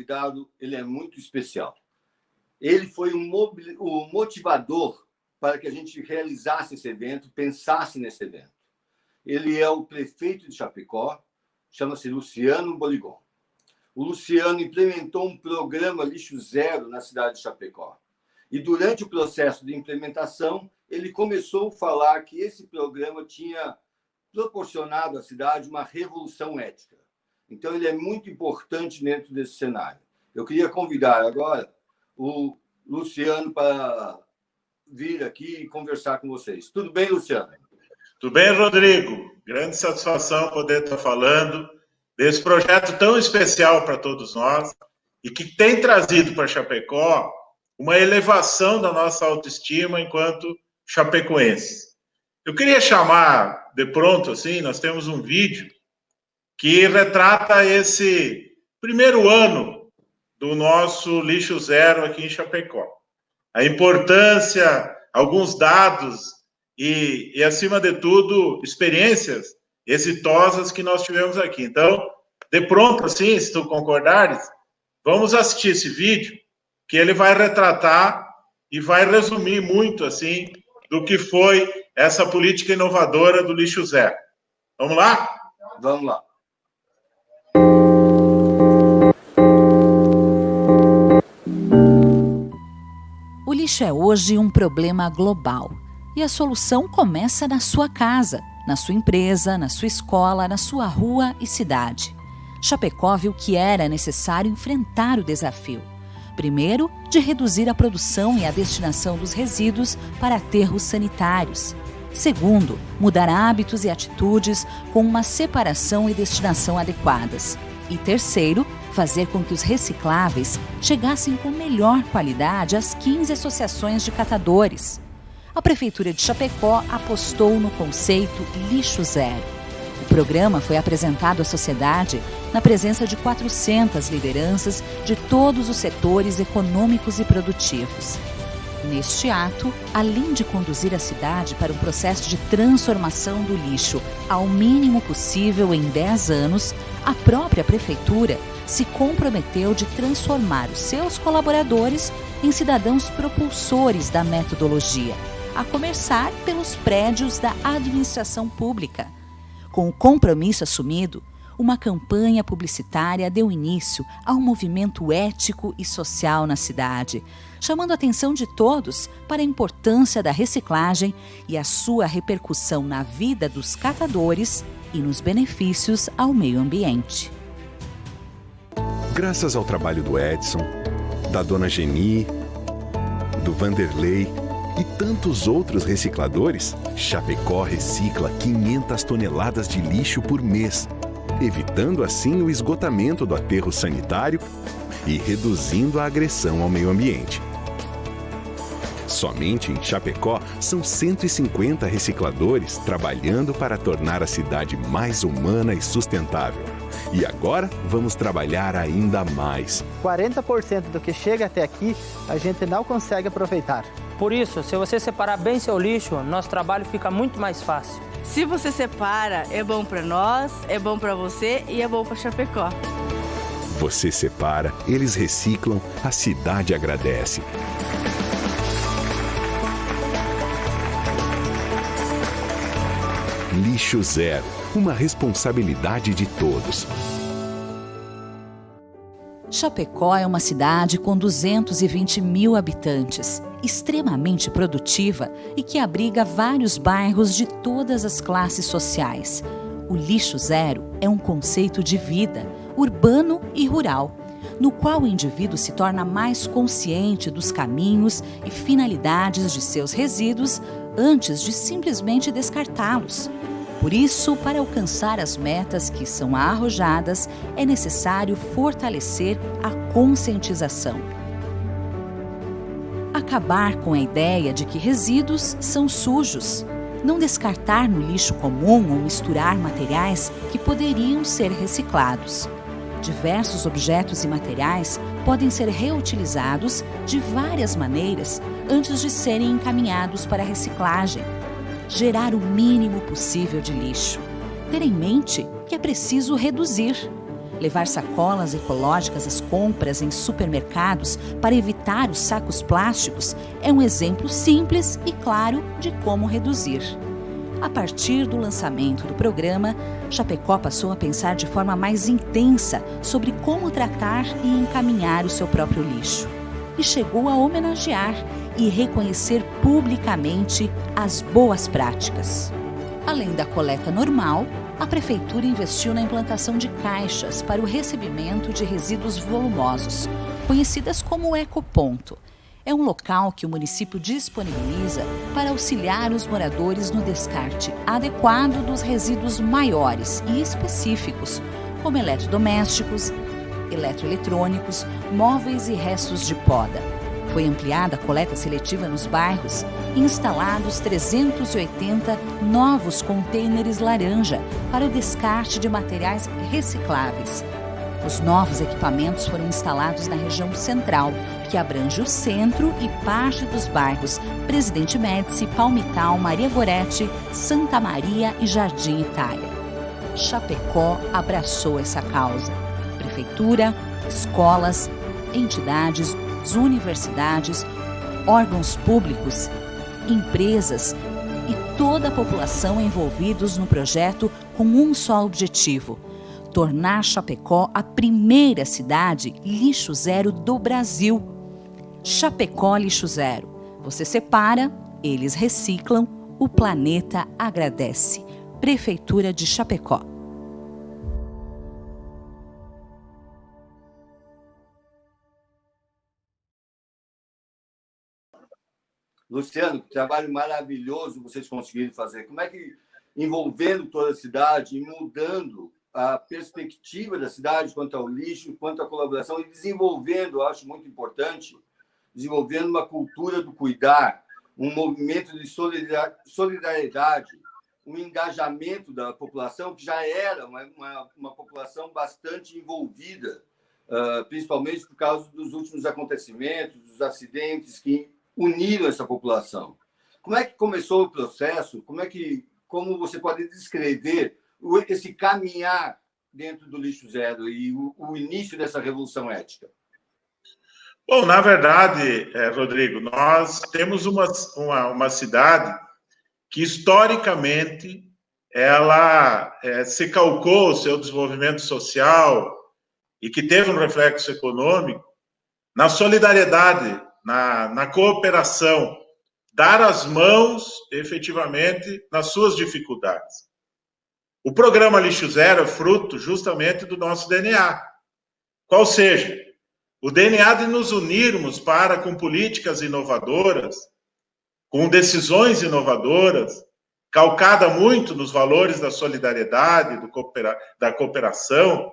convidado ele é muito especial. Ele foi o motivador para que a gente realizasse esse evento, pensasse nesse evento. Ele é o prefeito de Chapecó, chama-se Luciano Boligon. O Luciano implementou um programa Lixo Zero na cidade de Chapecó. E durante o processo de implementação, ele começou a falar que esse programa tinha proporcionado à cidade uma revolução ética. Então, ele é muito importante dentro desse cenário. Eu queria convidar agora o Luciano para vir aqui e conversar com vocês. Tudo bem, Luciano? Tudo bem, Rodrigo? Grande satisfação poder estar falando desse projeto tão especial para todos nós e que tem trazido para Chapecó uma elevação da nossa autoestima enquanto chapecoenses. Eu queria chamar, de pronto, assim, nós temos um vídeo que retrata esse primeiro ano do nosso Lixo Zero aqui em Chapecó. A importância, alguns dados e, acima de tudo, experiências exitosas que nós tivemos aqui. Então, de pronto, assim, se tu concordares, vamos assistir esse vídeo, que ele vai retratar e vai resumir muito, assim, do que foi essa política inovadora do Lixo Zero. Vamos lá? Vamos lá. O lixo é hoje um problema global e a solução começa na sua casa, na sua empresa, na sua escola, na sua rua e cidade. Chapecó viu que era necessário enfrentar o desafio. Primeiro, de reduzir a produção e a destinação dos resíduos para aterros sanitários. Segundo, mudar hábitos e atitudes com uma separação e destinação adequadas. E terceiro, fazer com que os recicláveis chegassem com melhor qualidade às 15 associações de catadores. A Prefeitura de Chapecó apostou no conceito Lixo Zero. O programa foi apresentado à sociedade na presença de 400 lideranças de todos os setores econômicos e produtivos. Neste ato, além de conduzir a cidade para um processo de transformação do lixo ao mínimo possível em 10 anos, a própria Prefeitura se comprometeu de transformar os seus colaboradores em cidadãos propulsores da metodologia, a começar pelos prédios da administração pública. Com o compromisso assumido, uma campanha publicitária deu início a um movimento ético e social na cidade, chamando a atenção de todos para a importância da reciclagem e a sua repercussão na vida dos catadores e nos benefícios ao meio ambiente. Graças ao trabalho do Edson, da dona Geni, do Vanderlei e tantos outros recicladores, Chapecó recicla 500 toneladas de lixo por mês, evitando assim o esgotamento do aterro sanitário e reduzindo a agressão ao meio ambiente. Somente em Chapecó são 150 recicladores trabalhando para tornar a cidade mais humana e sustentável. E agora vamos trabalhar ainda mais. 40% do que chega até aqui a gente não consegue aproveitar. Por isso, se você separar bem seu lixo, nosso trabalho fica muito mais fácil. Se você separa, é bom para nós, é bom para você e é bom para Chapecó. Você separa, eles reciclam, a cidade agradece. Lixo Zero, uma responsabilidade de todos. Chapecó é uma cidade com 220 mil habitantes, extremamente produtiva e que abriga vários bairros de todas as classes sociais. O Lixo Zero é um conceito de vida, urbano e rural, no qual o indivíduo se torna mais consciente dos caminhos e finalidades de seus resíduos antes de simplesmente descartá-los. Por isso, para alcançar as metas que são arrojadas, é necessário fortalecer a conscientização. Acabar com a ideia de que resíduos são sujos. Não descartar no lixo comum ou misturar materiais que poderiam ser reciclados. Diversos objetos e materiais podem ser reutilizados de várias maneiras antes de serem encaminhados para a reciclagem. Gerar o mínimo possível de lixo. Ter em mente que é preciso reduzir. Levar sacolas ecológicas às compras em supermercados para evitar os sacos plásticos é um exemplo simples e claro de como reduzir. A partir do lançamento do programa, Chapecó passou a pensar de forma mais intensa sobre como tratar e encaminhar o seu próprio lixo. E chegou a homenagear e reconhecer publicamente as boas práticas. Além da coleta normal, a Prefeitura investiu na implantação de caixas para o recebimento de resíduos volumosos, conhecidas como ecoponto. É um local que o município disponibiliza para auxiliar os moradores no descarte adequado dos resíduos maiores e específicos, como eletrodomésticos, eletroeletrônicos, móveis e restos de poda. Foi ampliada a coleta seletiva nos bairros e instalados 380 novos contêineres laranja para o descarte de materiais recicláveis. Os novos equipamentos foram instalados na região central, que abrange o centro e parte dos bairros Presidente Médici, Palmital, Maria Goretti, Santa Maria e Jardim Itália. Chapecó abraçou essa causa. Prefeitura, escolas, entidades, universidades, órgãos públicos, empresas e toda a população envolvidos no projeto com um só objetivo: tornar Chapecó a primeira cidade lixo zero do Brasil. Chapecó Lixo Zero. Você separa, eles reciclam, o planeta agradece. Prefeitura de Chapecó. Luciano, que trabalho maravilhoso vocês conseguiram fazer. Como é que, envolvendo toda a cidade e mudando a perspectiva da cidade quanto ao lixo, quanto à colaboração, e desenvolvendo, eu acho muito importante, desenvolvendo uma cultura do cuidar, um movimento de solidariedade, um engajamento da população, que já era uma população bastante envolvida, principalmente por causa dos últimos acontecimentos, dos acidentes que uniram essa população. Como é que começou o processo? Como você pode descrever esse caminhar dentro do lixo zero e o início dessa revolução ética? Bom, na verdade, Rodrigo, nós temos uma cidade que, historicamente, ela se calcou o seu desenvolvimento social e que teve um reflexo econômico na solidariedade, na cooperação, dar as mãos, efetivamente, nas suas dificuldades. O programa Lixo Zero é fruto, justamente, do nosso DNA. Qual seja, o DNA de nos unirmos com políticas inovadoras, com decisões inovadoras, calcada muito nos valores da solidariedade, da cooperação,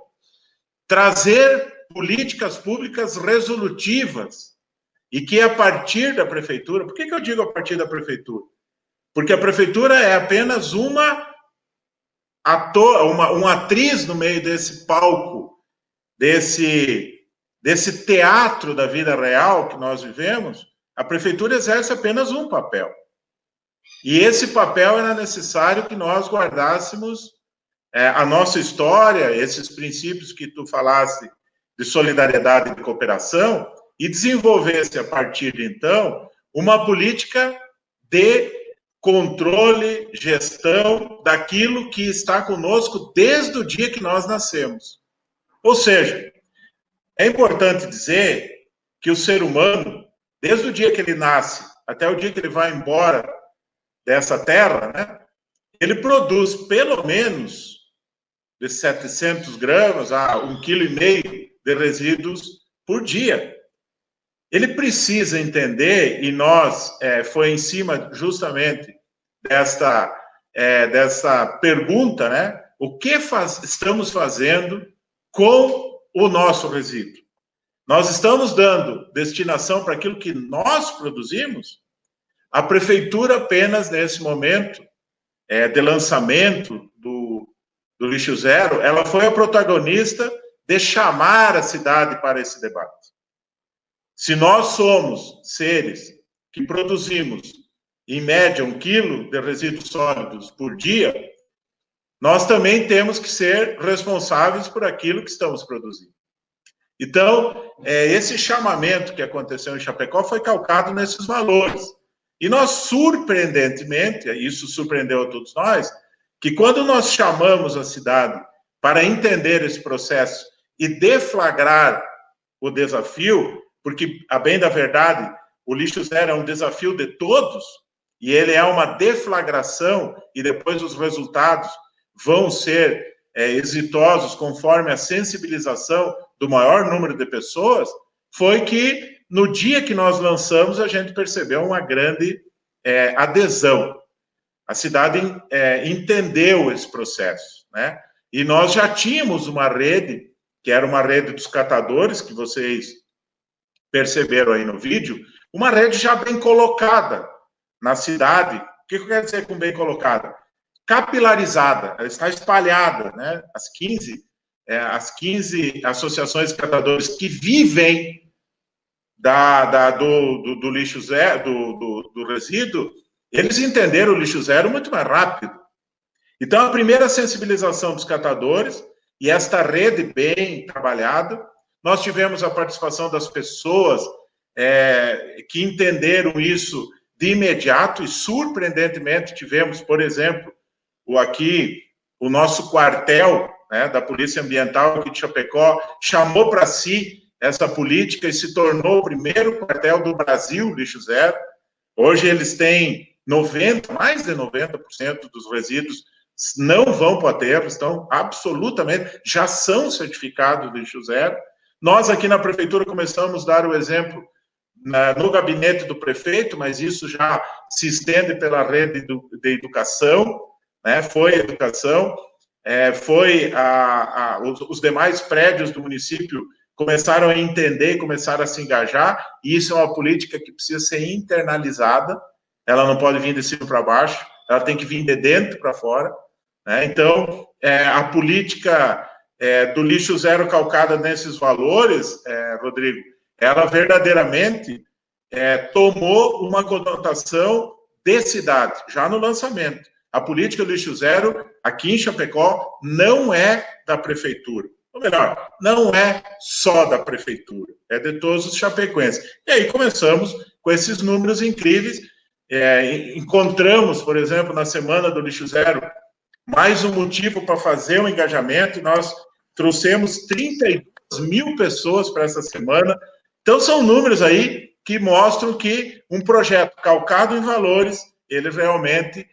trazer políticas públicas resolutivas e que, a partir da prefeitura... Por que eu digo a partir da prefeitura? Porque a prefeitura é apenas uma atriz no meio desse palco, desse teatro da vida real que nós vivemos. A prefeitura exerce apenas um papel. E esse papel era necessário que nós guardássemos a nossa história, esses princípios que tu falaste de solidariedade e de cooperação, e desenvolvesse, a partir de então, uma política de controle, gestão daquilo que está conosco desde o dia que nós nascemos. Ou seja, é importante dizer que o ser humano, desde o dia que ele nasce até o dia que ele vai embora dessa terra, né, ele produz pelo menos de 700 gramas a 1,5 kg de resíduos por dia. Ele precisa entender, e nós, foi em cima justamente dessa pergunta, né, o que estamos fazendo com o nosso resíduo? Nós estamos dando destinação para aquilo que nós produzimos? A prefeitura, apenas nesse momento de lançamento do Lixo Zero, ela foi a protagonista de chamar a cidade para esse debate. Se nós somos seres que produzimos, em média, 1 quilo de resíduos sólidos por dia, nós também temos que ser responsáveis por aquilo que estamos produzindo. Então, esse chamamento que aconteceu em Chapecó foi calcado nesses valores. E nós, surpreendentemente, isso surpreendeu a todos nós, que quando nós chamamos a cidade para entender esse processo e deflagrar o desafio, porque, a bem da verdade, o lixo zero é um desafio de todos, e ele é uma deflagração, e depois os resultados vão ser exitosos conforme a sensibilização do maior número de pessoas, foi que no dia que nós lançamos, a gente percebeu uma grande adesão. A cidade entendeu esse processo, né? E nós já tínhamos uma rede, que era uma rede dos catadores, que vocês perceberam aí no vídeo, uma rede já bem colocada na cidade. O que eu quero dizer com bem colocada? Capilarizada, ela está espalhada, né? As 15 associações de catadores que vivem do lixo zero, do resíduo, eles entenderam o lixo zero muito mais rápido. Então, a primeira sensibilização dos catadores, e esta rede bem trabalhada, nós tivemos a participação das pessoas que entenderam isso de imediato, e surpreendentemente tivemos, por exemplo, o nosso quartel, né, da Polícia Ambiental aqui de Chapecó, chamou para si essa política e se tornou o primeiro quartel do Brasil, lixo zero. Hoje eles têm mais de 90% dos resíduos não vão para o aterro, estão absolutamente, já são certificados lixo zero. Nós aqui na prefeitura começamos a dar o exemplo no gabinete do prefeito, mas isso já se estende pela rede de educação, né? Foi educação, os demais prédios do município começaram a entender, começaram a se engajar, e isso é uma política que precisa ser internalizada, ela não pode vir de cima para baixo, ela tem que vir de dentro para fora, né? Então, a política do lixo zero calcada nesses valores, Rodrigo, ela verdadeiramente tomou uma conotação de cidade, já no lançamento. A política do lixo zero, aqui em Chapecó, não é da prefeitura. Ou melhor, não é só da prefeitura, é de todos os chapecoenses. E aí começamos com esses números incríveis. Encontramos, por exemplo, na Semana do Lixo Zero, mais um motivo para fazer um engajamento. Nós trouxemos 32 mil pessoas para essa semana. Então, são números aí que mostram que um projeto calcado em valores, ele realmente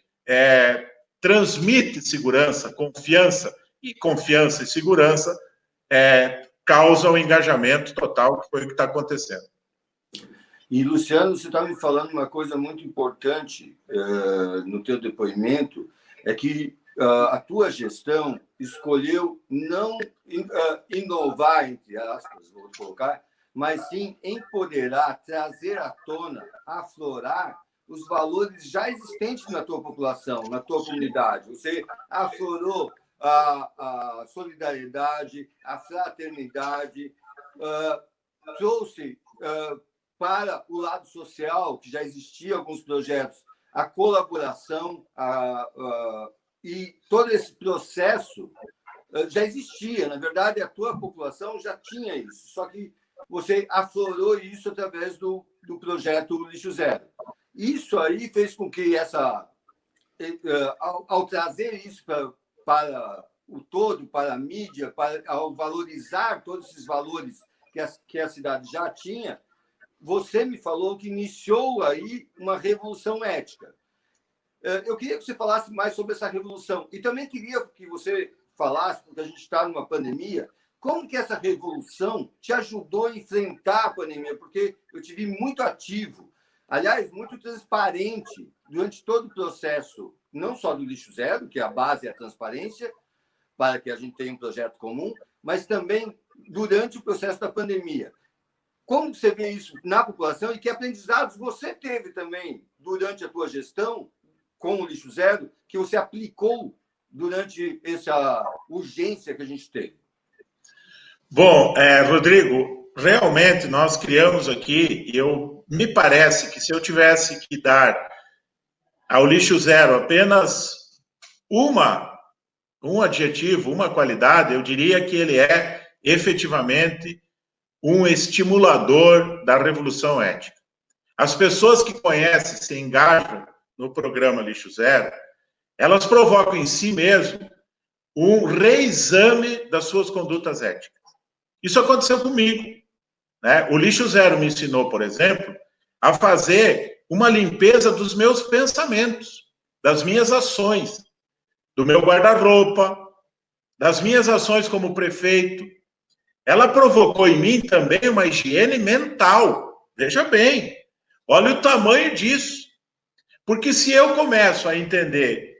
transmite segurança, e confiança e segurança causam um engajamento total, que foi o que está acontecendo. E, Luciano, você estava me falando uma coisa muito importante no teu depoimento, é que a tua gestão escolheu não inovar, entre aspas, vou colocar, mas sim empoderar, trazer à tona, aflorar os valores já existentes na tua população, na tua comunidade. Você aflorou a solidariedade, a fraternidade, trouxe para o lado social, que já existia alguns projetos, a colaboração, e todo esse processo já existia. Na verdade, a tua população já tinha isso, só que você aflorou isso através do projeto Lixo Zero. Isso aí fez com que ao trazer isso para o todo, para a mídia, ao valorizar todos esses valores que a cidade já tinha, você me falou que iniciou aí uma revolução ética. Eu queria que você falasse mais sobre essa revolução. E também queria que você falasse, porque a gente está numa pandemia, como que essa revolução te ajudou a enfrentar a pandemia? Porque eu te vi muito ativo, aliás, muito transparente durante todo o processo, não só do Lixo Zero, que a base é a transparência, para que a gente tenha um projeto comum, mas também durante o processo da pandemia. Como você vê isso na população e que aprendizados você teve também durante a tua gestão com o Lixo Zero, que você aplicou durante essa urgência que a gente teve? Bom, Rodrigo, realmente nós criamos aqui, e me parece que se eu tivesse que dar ao Lixo Zero apenas uma um adjetivo, uma qualidade, eu diria que ele é efetivamente um estimulador da revolução ética. As pessoas que conhecem, se engajam no programa Lixo Zero, elas provocam em si mesmo um reexame das suas condutas éticas. Isso aconteceu comigo, né? O Lixo Zero me ensinou, por exemplo, a fazer uma limpeza dos meus pensamentos, das minhas ações, do meu guarda-roupa, das minhas ações como prefeito. Ela provocou em mim também uma higiene mental. Veja bem, olha o tamanho disso. Porque se eu começo a entender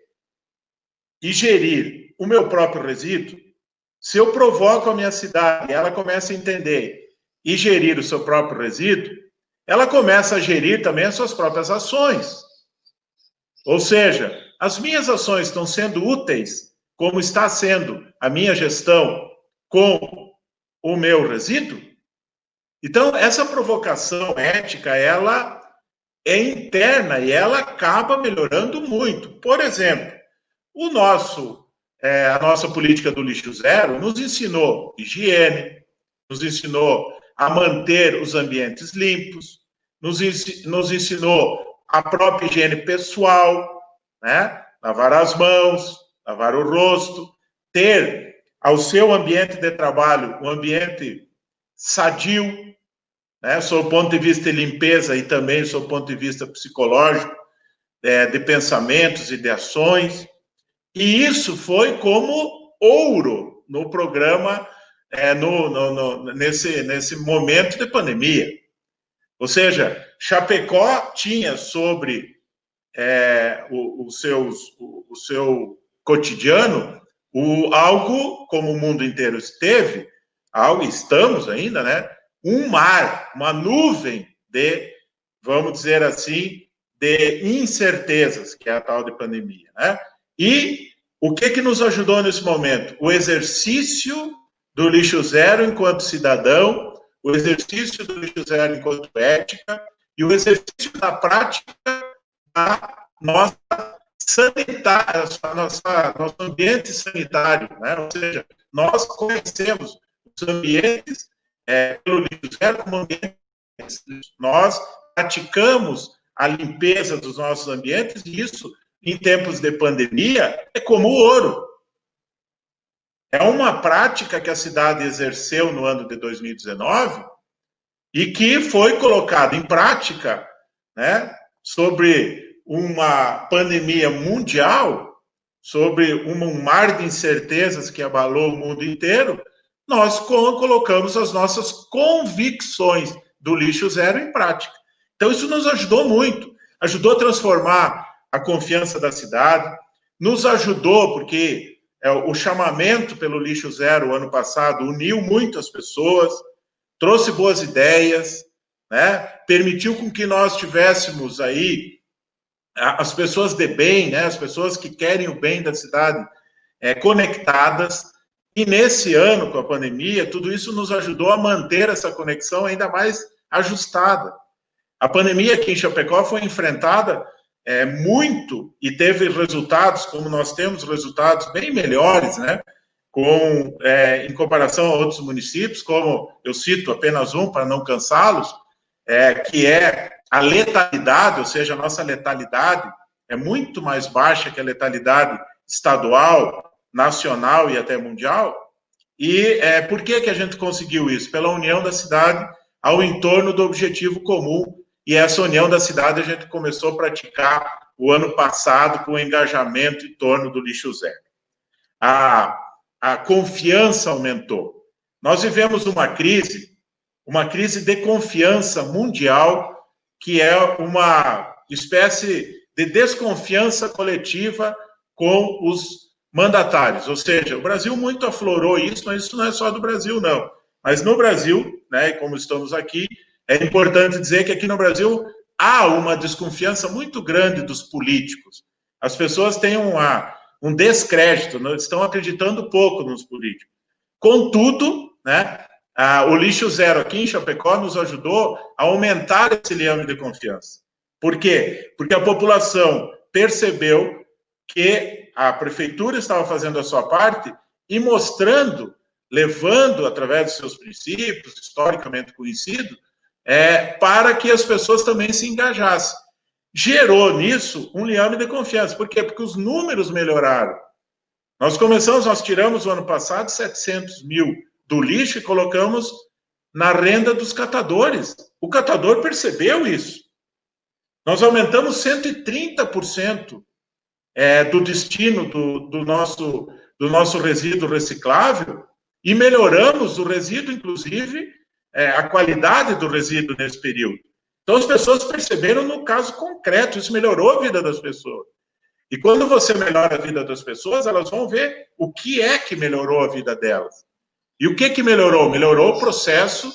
e gerir o meu próprio resíduo, se eu provoco a minha cidade, ela começa a entender e gerir o seu próprio resíduo, ela começa a gerir também as suas próprias ações. Ou seja, as minhas ações estão sendo úteis, como está sendo a minha gestão com o meu resíduo? Então, essa provocação ética, ela é interna e ela acaba melhorando muito. Por exemplo, a nossa política do lixo zero nos ensinou higiene, nos ensinou a manter os ambientes limpos, nos ensinou a própria higiene pessoal, né? Lavar as mãos, lavar o rosto, ter ao seu ambiente de trabalho um ambiente sadio, né? Sob o ponto de vista de limpeza e também sob o ponto de vista psicológico, de pensamentos e de ações. E isso foi como ouro no programa, nesse momento de pandemia. Ou seja, Chapecó tinha sobre o seu cotidiano algo, como o mundo inteiro esteve, estamos ainda, né? Um mar, uma nuvem de, vamos dizer assim, de incertezas, que é a tal de pandemia, né? E o que nos ajudou nesse momento? O exercício do lixo zero enquanto cidadão, o exercício do lixo zero enquanto ética e o exercício da prática da nossa sanitária, nosso ambiente sanitário, né? Ou seja, nós conhecemos os ambientes pelo lixo zero como ambientes, nós praticamos a limpeza dos nossos ambientes e isso, em tempos de pandemia, é como ouro. É uma prática que a cidade exerceu no ano de 2019 e que foi colocada em prática, né, sobre uma pandemia mundial, sobre um mar de incertezas que abalou o mundo inteiro. Nós colocamos as nossas convicções do lixo zero em prática. Então, isso nos ajudou muito. Ajudou a transformar a confiança da cidade, nos ajudou, porque o chamamento pelo lixo zero, o ano passado, uniu muito as pessoas, trouxe boas ideias, né? Permitiu com que nós tivéssemos aí as pessoas de bem, né? As pessoas que querem o bem da cidade conectadas. E nesse ano, com a pandemia, tudo isso nos ajudou a manter essa conexão ainda mais ajustada. A pandemia aqui em Chapecó foi enfrentada muito e teve resultados, como nós temos resultados bem melhores, né? Em comparação a outros municípios, como eu cito apenas um para não cansá-los, que é a letalidade, ou seja, a nossa letalidade é muito mais baixa que a letalidade estadual, nacional e até mundial. E por que a gente conseguiu isso? Pela união da cidade ao entorno do objetivo comum, e essa união da cidade a gente começou a praticar o ano passado com o engajamento em torno do lixo zero. A confiança aumentou. Nós vivemos uma crise de confiança mundial, que é uma espécie de desconfiança coletiva com os mandatários. Ou seja, o Brasil muito aflorou isso, mas isso não é só do Brasil, não. Mas no Brasil, né, como estamos aqui, é importante dizer que aqui no Brasil há uma desconfiança muito grande dos políticos. As pessoas têm um descrédito, não, estão acreditando pouco nos políticos. Contudo, né, o lixo zero aqui em Chapecó nos ajudou a aumentar esse liame de confiança. Por quê? Porque a população percebeu que a prefeitura estava fazendo a sua parte e mostrando, levando através dos seus princípios, historicamente conhecidos, para que as pessoas também se engajassem. Gerou nisso um liame de confiança. Por quê? Porque os números melhoraram. Nós tiramos o ano passado 700 mil do lixo e colocamos na renda dos catadores. O catador percebeu isso. Nós aumentamos 130% do destino do nosso resíduo reciclável e melhoramos o resíduo, inclusive, a qualidade do resíduo nesse período. Então, as pessoas perceberam no caso concreto, isso melhorou a vida das pessoas. E quando você melhora a vida das pessoas, elas vão ver o que é que melhorou a vida delas. E o que melhorou? Melhorou o processo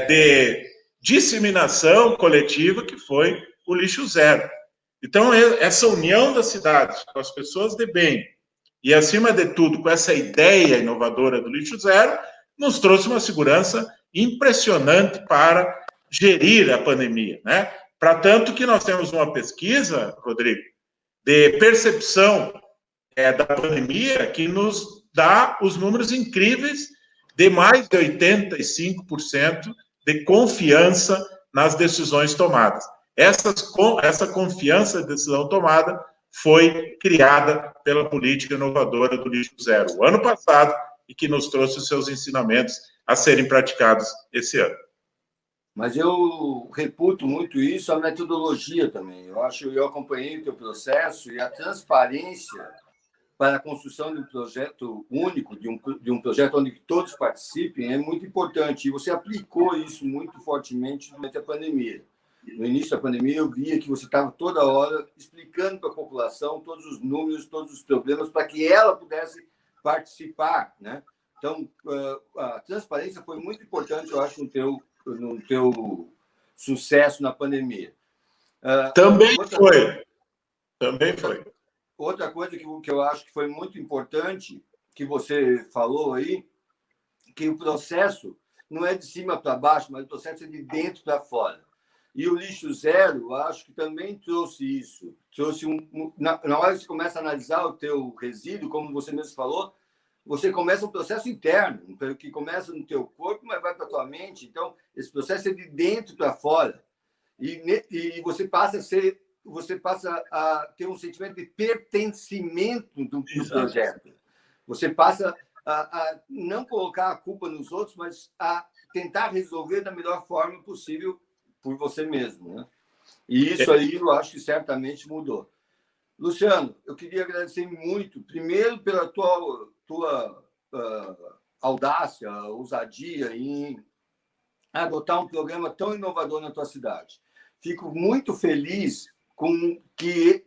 de disseminação coletiva, que foi o lixo zero. Então, essa união da cidade com as pessoas de bem e, acima de tudo, com essa ideia inovadora do lixo zero, nos trouxe uma segurança impressionante para gerir a pandemia, né? Para tanto que nós temos uma pesquisa, Rodrigo, de percepção da pandemia que nos dá os números incríveis de mais de 85% de confiança nas decisões tomadas. Essa confiança na decisão tomada foi criada pela política inovadora do lixo zero o ano passado e que nos trouxe os seus ensinamentos a serem praticados esse ano. Mas eu reputo muito isso, a metodologia também. Eu acompanhei o teu processo e a transparência para a construção de um projeto único, de um projeto onde todos participem, é muito importante. E você aplicou isso muito fortemente durante a pandemia. No início da pandemia, eu via que você estava toda hora explicando para a população todos os números, todos os problemas, para que ela pudesse participar, né? Então, a transparência foi muito importante, eu acho, no teu sucesso na pandemia. Também foi. Outra coisa que eu acho que foi muito importante, que você falou aí, que o processo não é de cima para baixo, mas o processo é de dentro para fora. E o lixo zero, eu acho que também trouxe isso. Na hora que você começa a analisar o teu resíduo, como você mesmo falou, você começa um processo interno, que começa no teu corpo, mas vai para a tua mente. Então, esse processo é de dentro para fora. E você passa a ter um sentimento de pertencimento do projeto. Você passa a não colocar a culpa nos outros, mas a tentar resolver da melhor forma possível por você mesmo, né? E isso aí eu acho que certamente mudou. Luciano, eu queria agradecer muito, primeiro pela tua audácia, ousadia em adotar um programa tão inovador na tua cidade. Fico muito feliz com que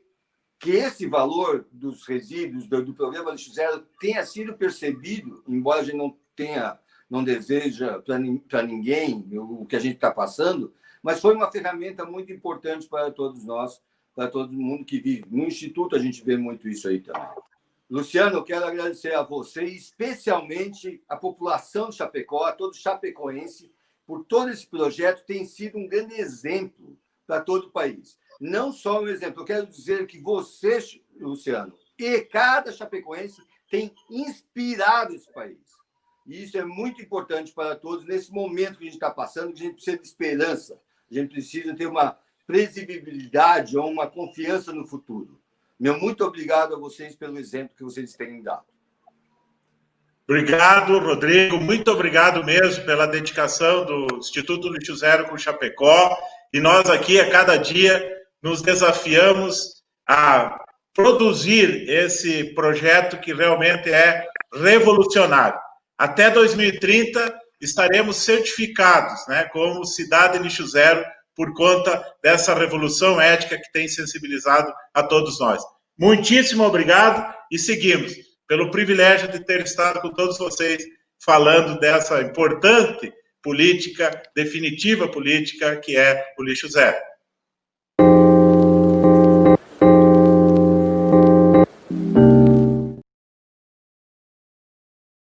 esse valor dos resíduos do programa Lixo Zero tenha sido percebido, embora a gente não deseja para ninguém o que a gente está passando, mas foi uma ferramenta muito importante para todos nós, para todo mundo que vive. No Instituto a gente vê muito isso aí também. Luciano, eu quero agradecer a você, especialmente a população de Chapecó, a todo chapecoense, por todo esse projeto, tem sido um grande exemplo para todo o país. Não só um exemplo, eu quero dizer que você, Luciano, e cada chapecoense tem inspirado esse país. E isso é muito importante para todos nesse momento que a gente está passando, que a gente precisa de esperança, a gente precisa ter uma previsibilidade ou uma confiança no futuro. Muito obrigado a vocês pelo exemplo que vocês têm dado. Obrigado, Rodrigo. Muito obrigado mesmo pela dedicação do Instituto Lixo Zero com Chapecó. E nós aqui, a cada dia, nos desafiamos a produzir esse projeto que realmente é revolucionário. Até 2030, estaremos certificados, né, como Cidade Lixo Zero, por conta dessa revolução ética que tem sensibilizado a todos nós. Muitíssimo obrigado e seguimos. Pelo privilégio de ter estado com todos vocês falando dessa importante política, definitiva política, que é o lixo zero.